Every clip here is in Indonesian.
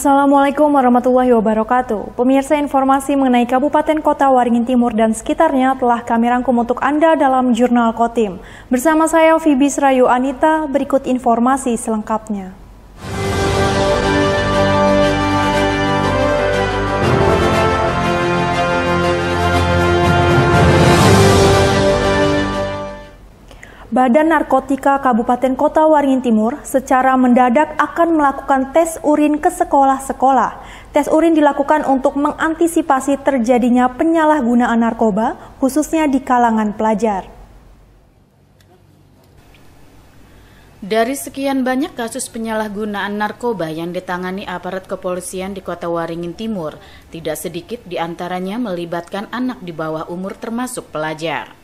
Assalamualaikum warahmatullahi wabarakatuh. Pemirsa, informasi mengenai Kabupaten Kota Waringin Timur dan sekitarnya telah kami rangkum untuk Anda dalam Jurnal Kotim. Bersama saya Fibis Rayu Anita, berikut informasi selengkapnya. Badan Narkotika Kabupaten Kota Waringin Timur secara mendadak akan melakukan tes urin ke sekolah-sekolah. Tes urin dilakukan untuk mengantisipasi terjadinya penyalahgunaan narkoba, khususnya di kalangan pelajar. Dari sekian banyak kasus penyalahgunaan narkoba yang ditangani aparat kepolisian di Kota Waringin Timur, tidak sedikit di antaranya melibatkan anak di bawah umur termasuk pelajar.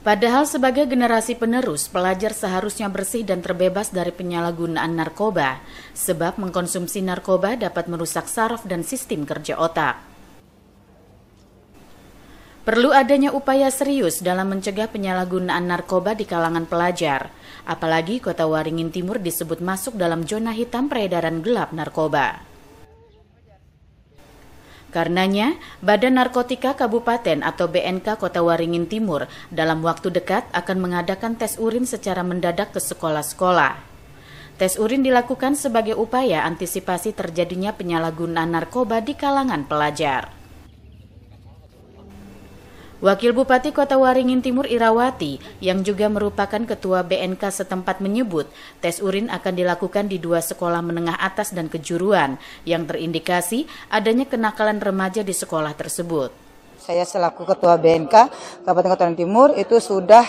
Padahal sebagai generasi penerus, pelajar seharusnya bersih dan terbebas dari penyalahgunaan narkoba, sebab mengkonsumsi narkoba dapat merusak saraf dan sistem kerja otak. Perlu adanya upaya serius dalam mencegah penyalahgunaan narkoba di kalangan pelajar, apalagi Kota Waringin Timur disebut masuk dalam zona hitam peredaran gelap narkoba. Karenanya, Badan Narkotika Kabupaten atau BNK Kota Waringin Timur dalam waktu dekat akan mengadakan tes urin secara mendadak ke sekolah-sekolah. Tes urin dilakukan sebagai upaya antisipasi terjadinya penyalahgunaan narkoba di kalangan pelajar. Wakil Bupati Kota Waringin Timur Irawati yang juga merupakan Ketua BNK setempat menyebut tes urin akan dilakukan di 2 sekolah menengah atas dan kejuruan yang terindikasi adanya kenakalan remaja di sekolah tersebut. Saya selaku Ketua BNK Kabupaten Kota Waringin Timur itu sudah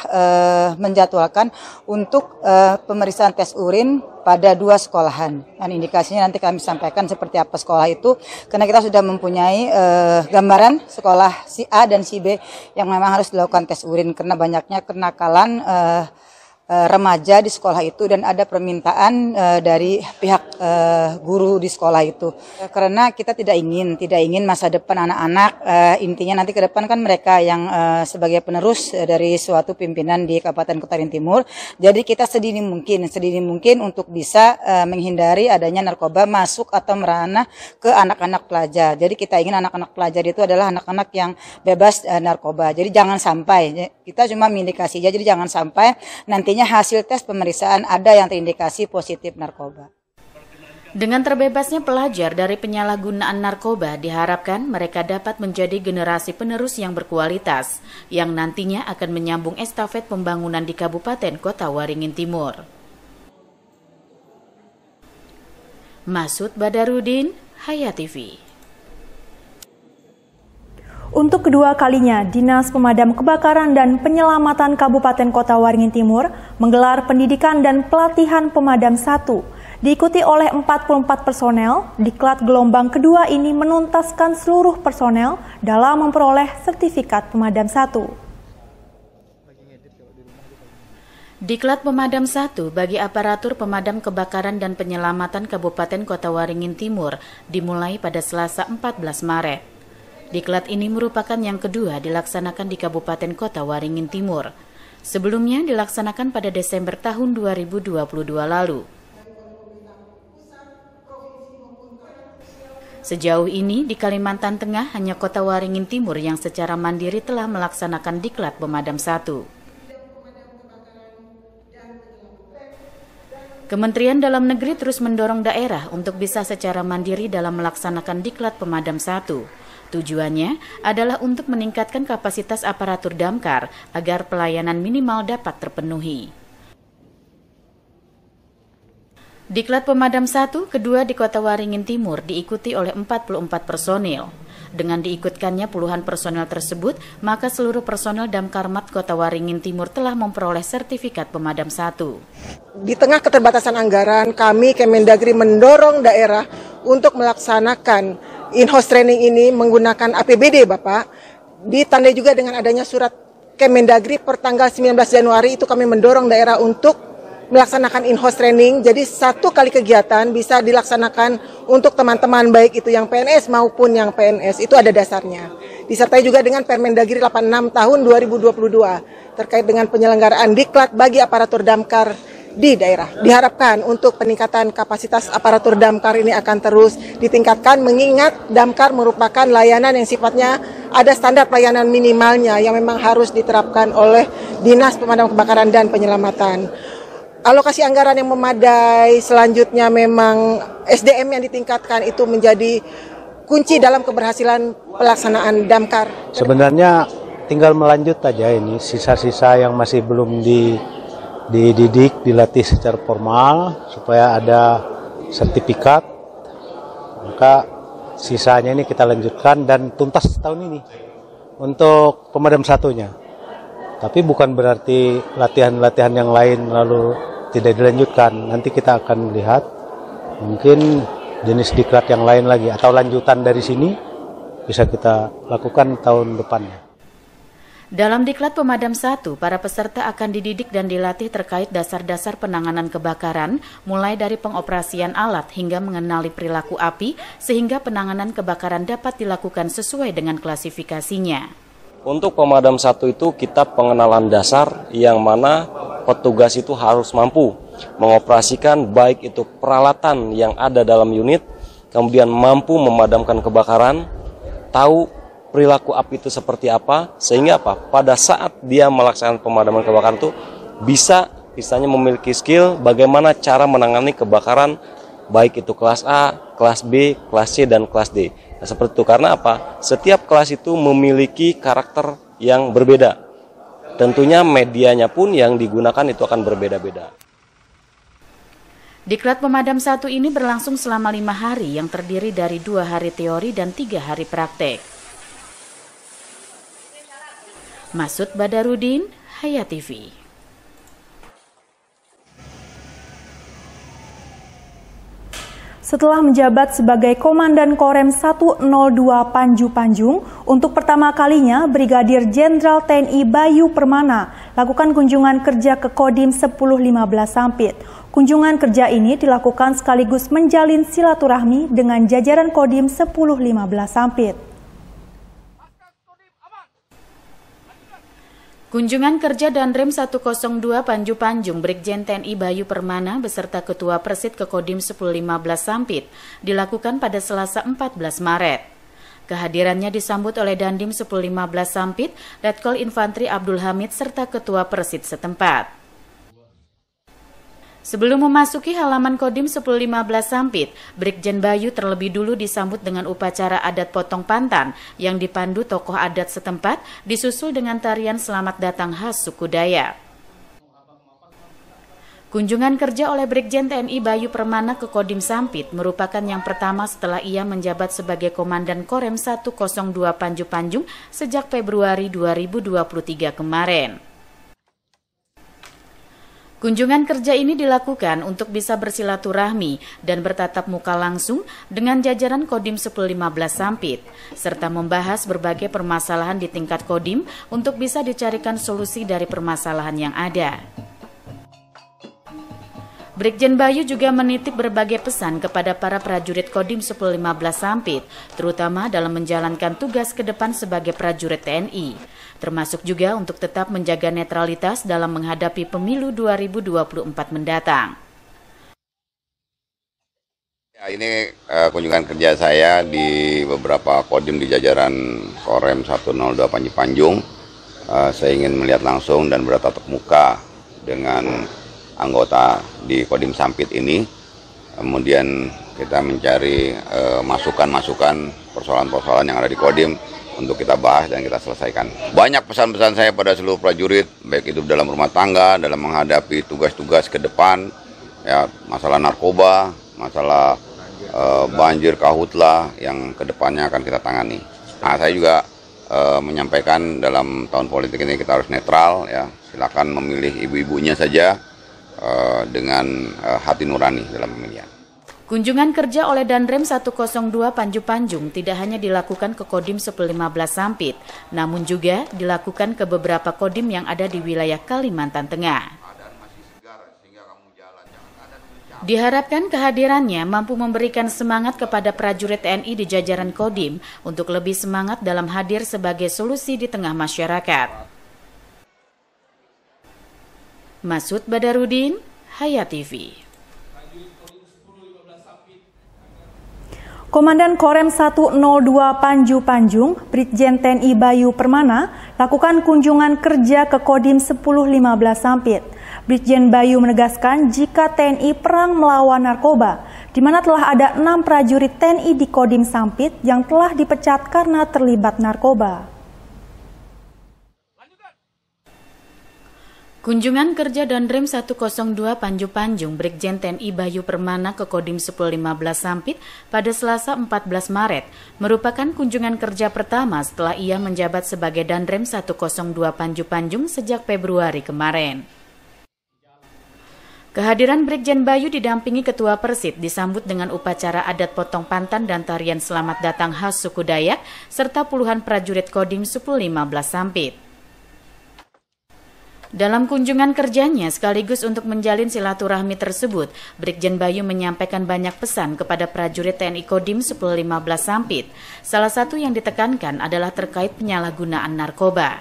menjadwalkan untuk pemeriksaan tes urin pada 2 sekolahan. Dan indikasinya nanti kami sampaikan seperti apa sekolah itu, karena kita sudah mempunyai gambaran sekolah si A dan si B yang memang harus dilakukan tes urin karena banyaknya kenakalan remaja di sekolah itu dan ada permintaan dari pihak guru di sekolah itu. Karena kita tidak ingin masa depan anak-anak, intinya nanti ke depan kan mereka yang sebagai penerus dari suatu pimpinan di Kabupaten Kota Waringin Timur. Jadi kita sedini mungkin untuk bisa menghindari adanya narkoba masuk atau merana ke anak-anak pelajar. Jadi kita ingin anak-anak pelajar itu adalah anak-anak yang bebas narkoba. Jadi jangan sampai, kita cuma mengindikasi aja, jadi jangan sampai nanti hasil tes pemeriksaan ada yang terindikasi positif narkoba. Dengan terbebasnya pelajar dari penyalahgunaan narkoba, diharapkan mereka dapat menjadi generasi penerus yang berkualitas, yang nantinya akan menyambung estafet pembangunan di Kabupaten Kota Waringin Timur. Masud Badarudin, Hayat TV. Untuk kedua kalinya, Dinas Pemadam Kebakaran dan Penyelamatan Kabupaten Kota Waringin Timur menggelar pendidikan dan pelatihan pemadam 1. Diikuti oleh 44 personel, diklat gelombang kedua ini menuntaskan seluruh personel dalam memperoleh sertifikat pemadam 1. Diklat Pemadam 1 bagi aparatur pemadam kebakaran dan penyelamatan Kabupaten Kota Waringin Timur dimulai pada Selasa 14 Maret. Diklat ini merupakan yang kedua dilaksanakan di Kabupaten Kota Waringin Timur. Sebelumnya dilaksanakan pada Desember tahun 2022 lalu. Sejauh ini di Kalimantan Tengah hanya Kota Waringin Timur yang secara mandiri telah melaksanakan Diklat Pemadam 1. Kementerian Dalam Negeri terus mendorong daerah untuk bisa secara mandiri dalam melaksanakan Diklat Pemadam 1. Tujuannya adalah untuk meningkatkan kapasitas aparatur damkar agar pelayanan minimal dapat terpenuhi. Diklat Pemadam 1 kedua di Kota Waringin Timur diikuti oleh 44 personil. Dengan diikutkannya puluhan personel tersebut, maka seluruh personel Damkarmat Kota Waringin Timur telah memperoleh sertifikat Pemadam 1. Di tengah keterbatasan anggaran, kami Kemendagri mendorong daerah untuk melaksanakan in-house training ini menggunakan APBD, Bapak. Ditandai juga dengan adanya surat Kemendagri per tanggal 19 Januari itu kami mendorong daerah untuk melaksanakan in-house training. Jadi 1 kali kegiatan bisa dilaksanakan untuk teman-teman baik itu yang PNS maupun yang PNS. Itu ada dasarnya. Disertai juga dengan Permendagri 86 tahun 2022 terkait dengan penyelenggaraan diklat bagi aparatur damkar di daerah. Diharapkan untuk peningkatan kapasitas aparatur damkar ini akan terus ditingkatkan, mengingat damkar merupakan layanan yang sifatnya ada standar pelayanan minimalnya yang memang harus diterapkan oleh Dinas Pemadam Kebakaran dan Penyelamatan. Alokasi anggaran yang memadai, selanjutnya memang SDM yang ditingkatkan itu menjadi kunci dalam keberhasilan pelaksanaan damkar. Sebenarnya tinggal melanjut aja ini, sisa-sisa yang masih belum dididik, dilatih secara formal supaya ada sertifikat. Maka sisanya ini kita lanjutkan dan tuntas tahun ini untuk pemadam satunya. Tapi bukan berarti latihan-latihan yang lain lalu tidak dilanjutkan. Nanti kita akan lihat mungkin jenis diklat yang lain lagi atau lanjutan dari sini bisa kita lakukan tahun depannya. Dalam Diklat Pemadam 1, para peserta akan dididik dan dilatih terkait dasar-dasar penanganan kebakaran, mulai dari pengoperasian alat hingga mengenali perilaku api, sehingga penanganan kebakaran dapat dilakukan sesuai dengan klasifikasinya. Untuk Pemadam 1 itu kita pengenalan dasar yang mana petugas itu harus mampu mengoperasikan baik itu peralatan yang ada dalam unit, kemudian mampu memadamkan kebakaran, tahu perilaku api itu seperti apa, sehingga apa? Pada saat dia melaksanakan pemadaman kebakaran itu bisanya memiliki skill bagaimana cara menangani kebakaran baik itu kelas A, kelas B, kelas C, dan kelas D. Nah, seperti itu. Karena apa? Setiap kelas itu memiliki karakter yang berbeda. Tentunya medianya pun yang digunakan itu akan berbeda-beda. Diklat Pemadam 1 ini berlangsung selama 5 hari yang terdiri dari 2 hari teori dan 3 hari praktek. Masud Badarudin, Hayat TV. Setelah menjabat sebagai Komandan Korem 102 Panju Panjung, untuk pertama kalinya Brigadir Jenderal TNI Bayu Permana lakukan kunjungan kerja ke Kodim 1015 Sampit. Kunjungan kerja ini dilakukan sekaligus menjalin silaturahmi dengan jajaran Kodim 1015 Sampit. Kunjungan kerja Danrem 102 Panju Panjung Brigjen TNI Bayu Permana beserta Ketua Persid ke Kodim 1015 Sampit dilakukan pada Selasa 14 Maret. Kehadirannya disambut oleh Dandim 1015 Sampit, Letkol Infantri Abdul Hamid serta Ketua Persid setempat. Sebelum memasuki halaman Kodim 1015 Sampit, Brigjen Bayu terlebih dulu disambut dengan upacara adat potong pantan yang dipandu tokoh adat setempat, disusul dengan tarian selamat datang khas suku Dayak. Kunjungan kerja oleh Brigjen TNI Bayu Permana ke Kodim Sampit merupakan yang pertama setelah ia menjabat sebagai Komandan Korem 102 Panju Panjung sejak Februari 2023 kemarin. Kunjungan kerja ini dilakukan untuk bisa bersilaturahmi dan bertatap muka langsung dengan jajaran Kodim 1015 Sampit, serta membahas berbagai permasalahan di tingkat Kodim untuk bisa dicarikan solusi dari permasalahan yang ada. Brigjen Bayu juga menitip berbagai pesan kepada para prajurit Kodim 1015 Sampit, terutama dalam menjalankan tugas ke depan sebagai prajurit TNI, termasuk juga untuk tetap menjaga netralitas dalam menghadapi pemilu 2024 mendatang. Ya, ini kunjungan kerja saya di beberapa kodim di jajaran Korem 102 Panju Panjung. Saya ingin melihat langsung dan bertatap muka dengan anggota di Kodim Sampit ini. Kemudian kita mencari masukan-masukan persoalan-persoalan yang ada di Kodim untuk kita bahas dan kita selesaikan. Banyak pesan-pesan saya pada seluruh prajurit, baik itu dalam rumah tangga, dalam menghadapi tugas-tugas ke depan, ya, masalah narkoba, masalah banjir, kahutlah yang kedepannya akan kita tangani. Nah, saya juga menyampaikan dalam tahun politik ini kita harus netral, ya. Silakan memilih ibu-ibunya saja dengan hati nurani dalam pemilihan. Kunjungan kerja oleh Danrem 102 Panju Panjung tidak hanya dilakukan ke Kodim 1015 Sampit, namun juga dilakukan ke beberapa kodim yang ada di wilayah Kalimantan Tengah. Diharapkan kehadirannya mampu memberikan semangat kepada prajurit TNI di jajaran Kodim untuk lebih semangat dalam hadir sebagai solusi di tengah masyarakat. Masud Badarudin, Hayat TV. Komandan Korem 102 Panju Panjung, Brigjen TNI Bayu Permana, lakukan kunjungan kerja ke Kodim 1015 Sampit. Brigjen Bayu menegaskan jika TNI perang melawan narkoba, di mana telah ada 6 prajurit TNI di Kodim Sampit yang telah dipecat karena terlibat narkoba. Kunjungan kerja Danrem 102 Panju Panjung Brigjen TNI Bayu Permana ke Kodim 1015 Sampit pada Selasa 14 Maret merupakan kunjungan kerja pertama setelah ia menjabat sebagai Danrem 102 Panju Panjung sejak Februari kemarin. Kehadiran Brigjen Bayu didampingi Ketua Persit disambut dengan upacara adat potong pantan dan tarian selamat datang khas suku Dayak serta puluhan prajurit Kodim 1015 Sampit. Dalam kunjungan kerjanya sekaligus untuk menjalin silaturahmi tersebut, Brigjen Bayu menyampaikan banyak pesan kepada prajurit TNI Kodim 1015 Sampit. Salah satu yang ditekankan adalah terkait penyalahgunaan narkoba.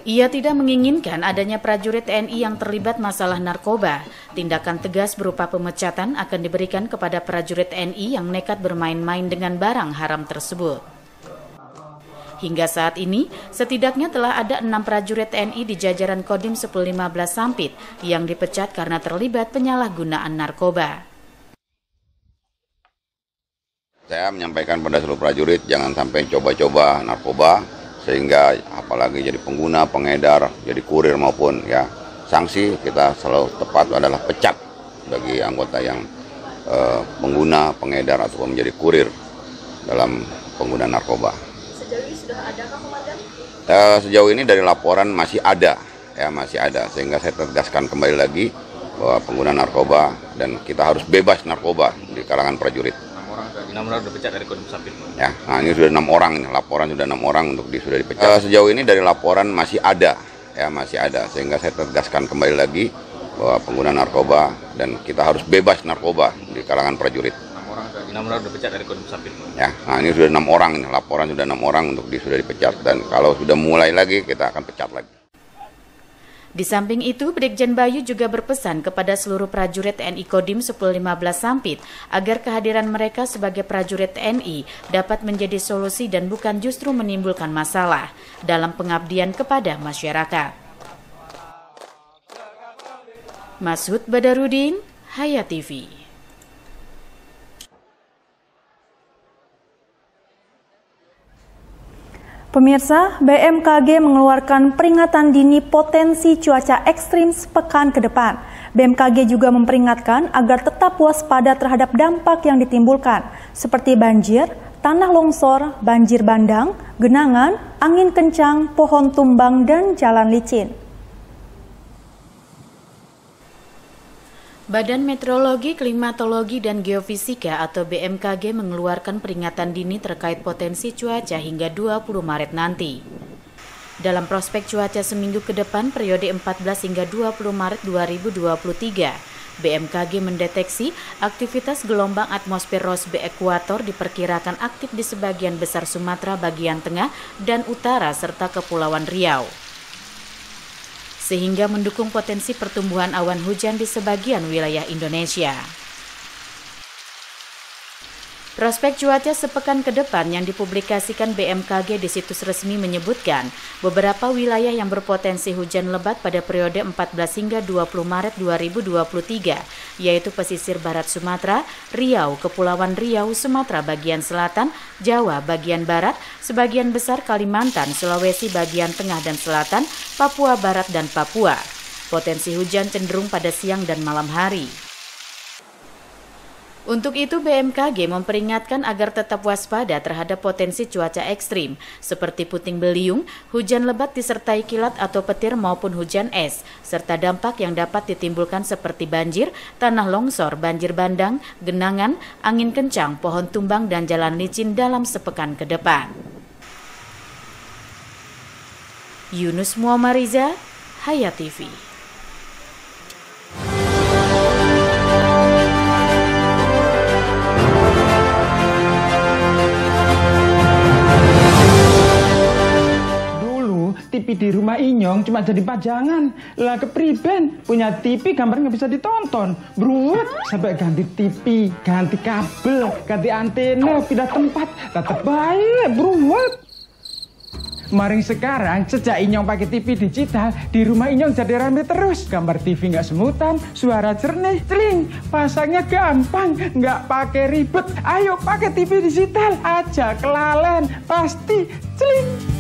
Ia tidak menginginkan adanya prajurit TNI yang terlibat masalah narkoba. Tindakan tegas berupa pemecatan akan diberikan kepada prajurit TNI yang nekat bermain-main dengan barang haram tersebut. Hingga saat ini, setidaknya telah ada 6 prajurit TNI di jajaran Kodim 1015 Sampit yang dipecat karena terlibat penyalahgunaan narkoba. Saya menyampaikan pada seluruh prajurit jangan sampai coba-coba narkoba, sehingga apalagi jadi pengguna, pengedar, jadi kurir maupun ya sanksi kita selalu tepat adalah pecat bagi anggota yang pengguna, pengedar ataupun menjadi kurir dalam penggunaan narkoba. Sejauh ini sudah adakah, Komandan? Sejauh ini dari laporan masih ada, sehingga saya tegaskan kembali lagi bahwa pengguna narkoba dan kita harus bebas narkoba di kalangan prajurit. 6 orang sudah dipecat dari Kodim Sampit. Ya, nah ini sudah 6 orang, laporan sudah 6 orang untuk sudah dipecat. Sejauh ini dari laporan masih ada, sehingga saya tegaskan kembali lagi bahwa pengguna narkoba dan kita harus bebas narkoba di kalangan prajurit. 6 orang sudah dipecat dari Kodim Sampit. Ya, nah ini sudah 6 orang, laporan sudah 6 orang untuk sudah dipecat dan kalau sudah mulai lagi kita akan pecat lagi. Di samping itu, Brigjen Bayu juga berpesan kepada seluruh prajurit TNI Kodim 1015 Sampit agar kehadiran mereka sebagai prajurit TNI dapat menjadi solusi dan bukan justru menimbulkan masalah dalam pengabdian kepada masyarakat. Masud Badarudin, Hayat TV. Pemirsa, BMKG mengeluarkan peringatan dini potensi cuaca ekstrim sepekan ke depan. BMKG juga memperingatkan agar tetap waspada terhadap dampak yang ditimbulkan, seperti banjir, tanah longsor, banjir bandang, genangan, angin kencang, pohon tumbang, dan jalan licin. Badan Meteorologi, Klimatologi, dan Geofisika atau BMKG mengeluarkan peringatan dini terkait potensi cuaca hingga 20 Maret nanti. Dalam prospek cuaca seminggu ke depan periode 14 hingga 20 Maret 2023, BMKG mendeteksi aktivitas gelombang atmosfer Rossby ekuator diperkirakan aktif di sebagian besar Sumatera bagian tengah dan utara serta Kepulauan Riau, sehingga mendukung potensi pertumbuhan awan hujan di sebagian wilayah Indonesia. Prospek cuaca sepekan ke depan yang dipublikasikan BMKG di situs resmi menyebutkan beberapa wilayah yang berpotensi hujan lebat pada periode 14 hingga 20 Maret 2023, yaitu pesisir barat Sumatera, Riau, Kepulauan Riau, Sumatera bagian selatan, Jawa bagian barat, sebagian besar Kalimantan, Sulawesi bagian tengah dan selatan, Papua Barat dan Papua. Potensi hujan cenderung pada siang dan malam hari. Untuk itu BMKG memperingatkan agar tetap waspada terhadap potensi cuaca ekstrim seperti puting beliung, hujan lebat disertai kilat atau petir maupun hujan es, serta dampak yang dapat ditimbulkan seperti banjir, tanah longsor, banjir bandang, genangan, angin kencang, pohon tumbang, dan jalan licin dalam sepekan ke depan. Yunus Muammariza, Hayat TV. TV TV di rumah Inyong cuma jadi pajangan. Lah kepriben punya TV gambarnya nggak bisa ditonton. Beruat sampai ganti TV, ganti kabel, ganti antena, pindah tempat. Tetap baik, beruat. Maring sekarang, sejak Inyong pakai TV digital, di rumah Inyong jadi rame terus. Gambar TV nggak semutan, suara jernih, celing. Pasangnya gampang, nggak pakai ribet. Ayo pakai TV digital aja, kelalen. Pasti celing.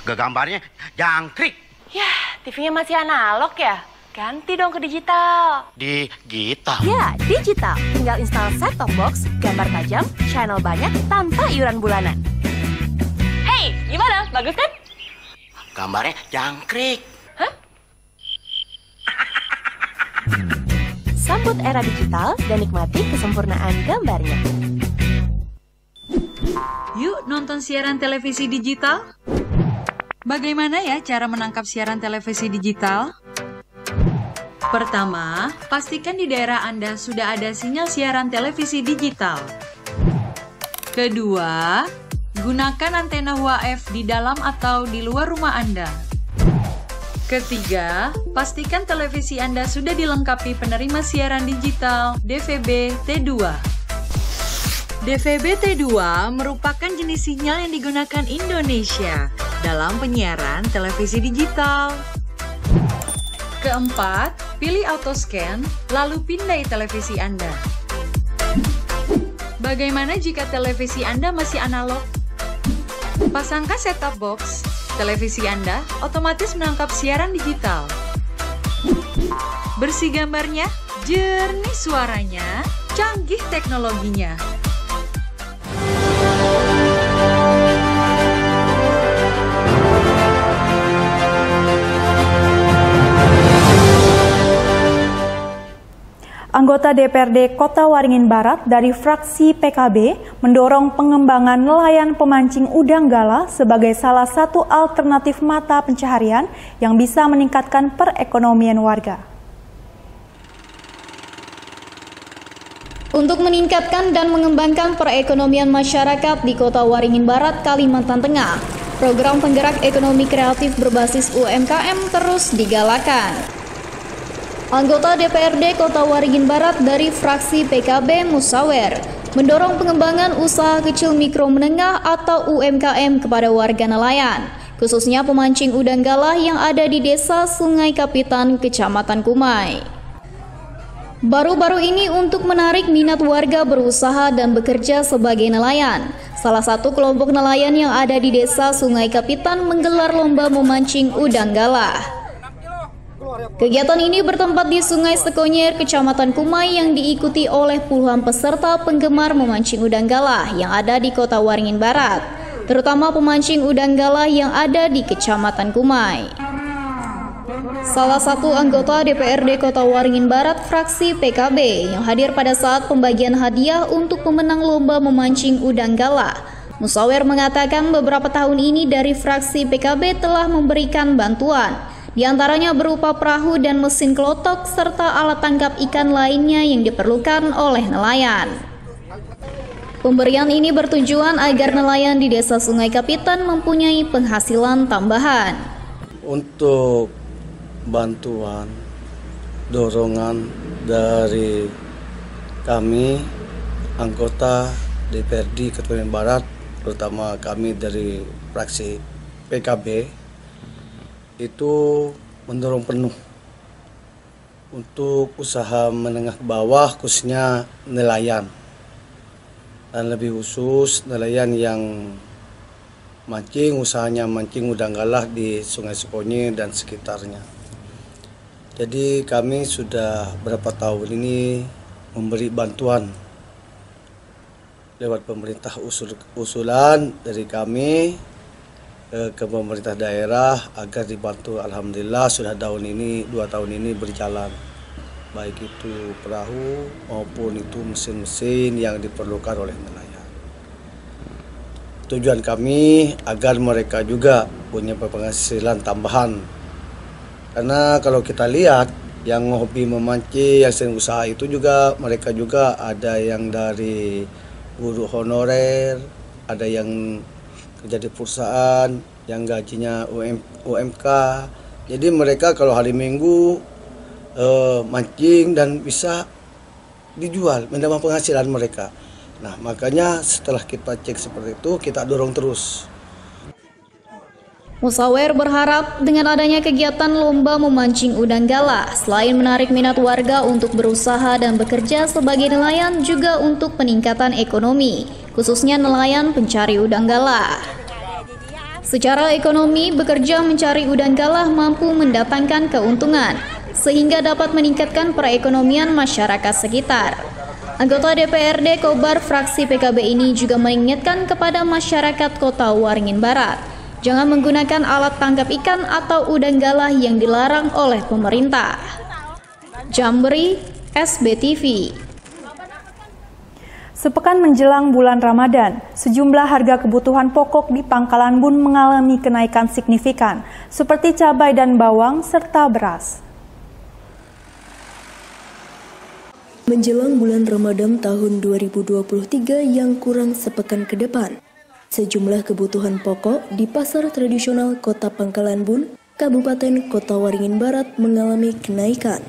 Gambarnya jangkrik. Yah, TV-nya masih analog ya? Ganti dong ke digital. Digital? Ya, digital. Tinggal install set-top box, gambar tajam, channel banyak, tanpa iuran bulanan. Hey, gimana? Bagus kan? Gambarnya jangkrik. Hah? Sambut era digital dan nikmati kesempurnaan gambarnya. Yuk nonton siaran televisi digital. Bagaimana ya cara menangkap siaran televisi digital? Pertama, pastikan di daerah Anda sudah ada sinyal siaran televisi digital. Kedua, gunakan antena UHF di dalam atau di luar rumah Anda. Ketiga, pastikan televisi Anda sudah dilengkapi penerima siaran digital DVB T2. DVB T2 merupakan jenis sinyal yang digunakan Indonesia dalam penyiaran televisi digital. Keempat, pilih auto scan, lalu pindai televisi Anda. Bagaimana jika televisi Anda masih analog? Pasangkan set-top box, televisi Anda otomatis menangkap siaran digital. Bersih gambarnya, jernih suaranya, canggih teknologinya. Anggota DPRD Kota Waringin Barat dari fraksi PKB mendorong pengembangan nelayan pemancing udang galah sebagai salah satu alternatif mata pencaharian yang bisa meningkatkan perekonomian warga. Untuk meningkatkan dan mengembangkan perekonomian masyarakat di Kota Waringin Barat, Kalimantan Tengah, program penggerak ekonomi kreatif berbasis UMKM terus digalakan. Anggota DPRD Kota Waringin Barat dari fraksi PKB Musawer mendorong pengembangan usaha kecil mikro menengah atau UMKM kepada warga nelayan, khususnya pemancing udang galah yang ada di Desa Sungai Kapitan, Kecamatan Kumai. Baru-baru ini untuk menarik minat warga berusaha dan bekerja sebagai nelayan, salah satu kelompok nelayan yang ada di Desa Sungai Kapitan menggelar lomba memancing udang galah. Kegiatan ini bertempat di Sungai Sekonyer, Kecamatan Kumai yang diikuti oleh puluhan peserta penggemar memancing udang galah yang ada di Kota Waringin Barat, terutama pemancing udang galah yang ada di Kecamatan Kumai. Salah satu anggota DPRD Kota Waringin Barat fraksi PKB yang hadir pada saat pembagian hadiah untuk pemenang lomba memancing udang galah, Musawer mengatakan beberapa tahun ini dari fraksi PKB telah memberikan bantuan, di antaranya berupa perahu dan mesin kelotok serta alat tangkap ikan lainnya yang diperlukan oleh nelayan. Pemberian ini bertujuan agar nelayan di Desa Sungai Kapitan mempunyai penghasilan tambahan. Untuk bantuan, dorongan dari kami, anggota DPRD Kota Waringin Barat, terutama kami dari fraksi PKB, itu mendorong penuh untuk usaha menengah ke bawah, khususnya nelayan, dan lebih khusus nelayan yang mancing, usahanya mancing udang galah di Sungai Sekonyer dan sekitarnya. Jadi kami sudah berapa tahun ini memberi bantuan lewat pemerintah, usulan dari kami ke pemerintah daerah agar dibantu. Alhamdulillah sudah 2 tahun ini berjalan, baik itu perahu maupun itu mesin-mesin yang diperlukan oleh nelayan. Tujuan kami agar mereka juga punya penghasilan tambahan, karena kalau kita lihat yang hobi memancing, yang sering usaha itu juga mereka juga ada yang dari guru honorer, ada yang kerja di perusahaan, yang gajinya UMK. Jadi mereka kalau hari Minggu mancing dan bisa dijual, menambah penghasilan mereka. Nah, makanya setelah kita cek seperti itu, kita dorong terus. Musawer berharap dengan adanya kegiatan lomba memancing udang galah, selain menarik minat warga untuk berusaha dan bekerja sebagai nelayan, juga untuk peningkatan ekonomi, khususnya nelayan pencari udang galah. Secara ekonomi, bekerja mencari udang galah mampu mendatangkan keuntungan, sehingga dapat meningkatkan perekonomian masyarakat sekitar. Anggota DPRD Kobar fraksi PKB ini juga mengingatkan kepada masyarakat Kota Waringin Barat, jangan menggunakan alat tangkap ikan atau udang galah yang dilarang oleh pemerintah. Jambri, SBTV. Sepekan menjelang bulan Ramadan, sejumlah harga kebutuhan pokok di Pangkalan Bun mengalami kenaikan signifikan, seperti cabai dan bawang serta beras. Menjelang bulan Ramadan tahun 2023 yang kurang sepekan ke depan, sejumlah kebutuhan pokok di pasar tradisional Kota Pangkalan Bun, Kabupaten Kota Waringin Barat mengalami kenaikan.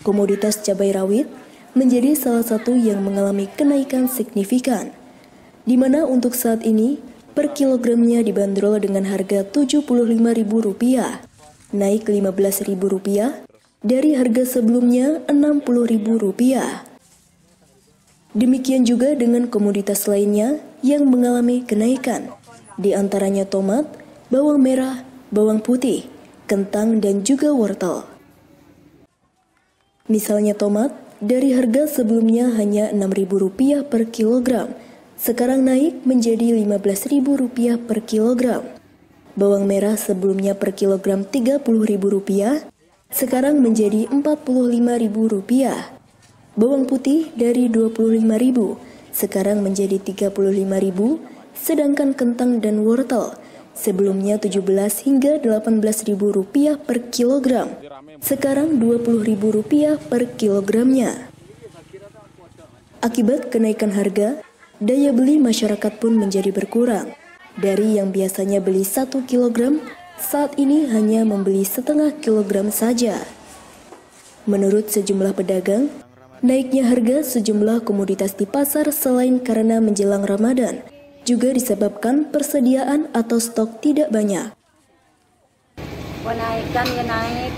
Komoditas cabai rawit menjadi salah satu yang mengalami kenaikan signifikan, di mana untuk saat ini per kilogramnya dibanderol dengan harga Rp75.000, naik Rp15.000 dari harga sebelumnya Rp60.000. Demikian juga dengan komoditas lainnya yang mengalami kenaikan, di antaranya tomat, bawang merah, bawang putih, kentang, dan juga wortel. Misalnya tomat, dari harga sebelumnya hanya Rp6.000 per kilogram, sekarang naik menjadi Rp15.000 per kilogram. Bawang merah sebelumnya per kilogram Rp30.000, sekarang menjadi Rp45.000. Bawang putih dari Rp25.000, sekarang menjadi Rp35.000, sedangkan kentang dan wortel sebelumnya Rp17 hingga Rp18.000 per kilogram, sekarang Rp20.000 per kilogramnya. Akibat kenaikan harga, daya beli masyarakat pun menjadi berkurang. Dari yang biasanya beli 1 kilogram, saat ini hanya membeli setengah kilogram saja. Menurut sejumlah pedagang, naiknya harga sejumlah komoditas di pasar selain karena menjelang Ramadan, juga disebabkan persediaan atau stok tidak banyak. Kenaikan ya naik,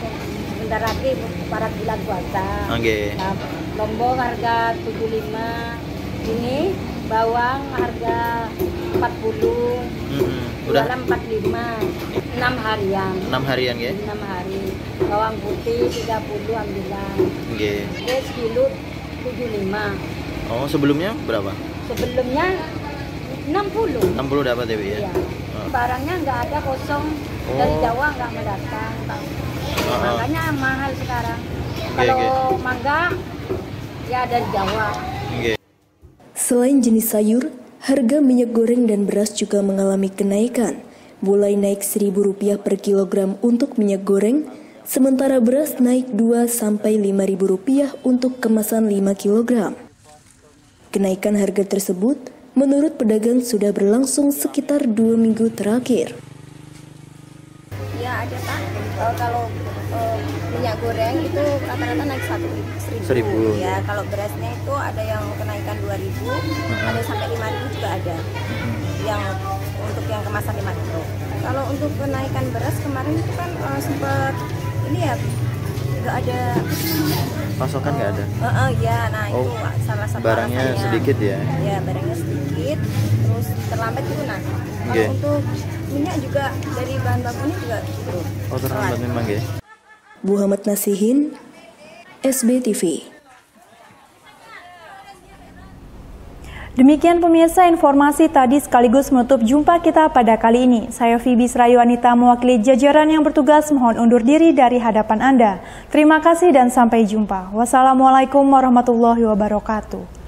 bentar lagi para bulan puasa. Nah, lombok harga 75, ini bawang harga 40. Udah 45, 6 harian. 6 harian ya? 6 hari. Bawang putih 30 ambilan. Nggih. Des kilo 75. Oh, sebelumnya berapa? Sebelumnya 60. 60 dapat ya, Bu ya? Iya. Barangnya nggak ada kosong. Dari Jawa nggak mendatang. Makanya mahal sekarang. Kalau mangga ya dari Jawa. Selain jenis sayur, harga minyak goreng dan beras juga mengalami kenaikan, mulai naik Rp1.000 per kilogram untuk minyak goreng, sementara beras naik Rp2-5.000 untuk kemasan 5 kg. Kenaikan harga tersebut, menurut pedagang sudah berlangsung sekitar 2 minggu terakhir. Ya ada Pak, kalau minyak goreng itu rata-rata naik 1.000. Ya kalau berasnya itu ada yang kenaikan 2.000, ada sampai 5.000 juga ada. Yang untuk yang kemasan 5 kilo. Kalau untuk kenaikan beras kemarin itu kan sempat ini ya nggak ada pasokan, nggak ada. Ya, nah itu salah satu barangnya alasannya. Sedikit ya. Ya barangnya sedikit, terus terlambat itu nah. Kalau untuk minyak juga dari bahan bakunya juga gitu. Oh terlambat memang ya. Muhammad Nasihin, SBTV. Demikian pemirsa informasi tadi sekaligus menutup jumpa kita pada kali ini. Saya Fibi Srayuanita mewakili jajaran yang bertugas mohon undur diri dari hadapan Anda. Terima kasih dan sampai jumpa. Wassalamualaikum warahmatullahi wabarakatuh.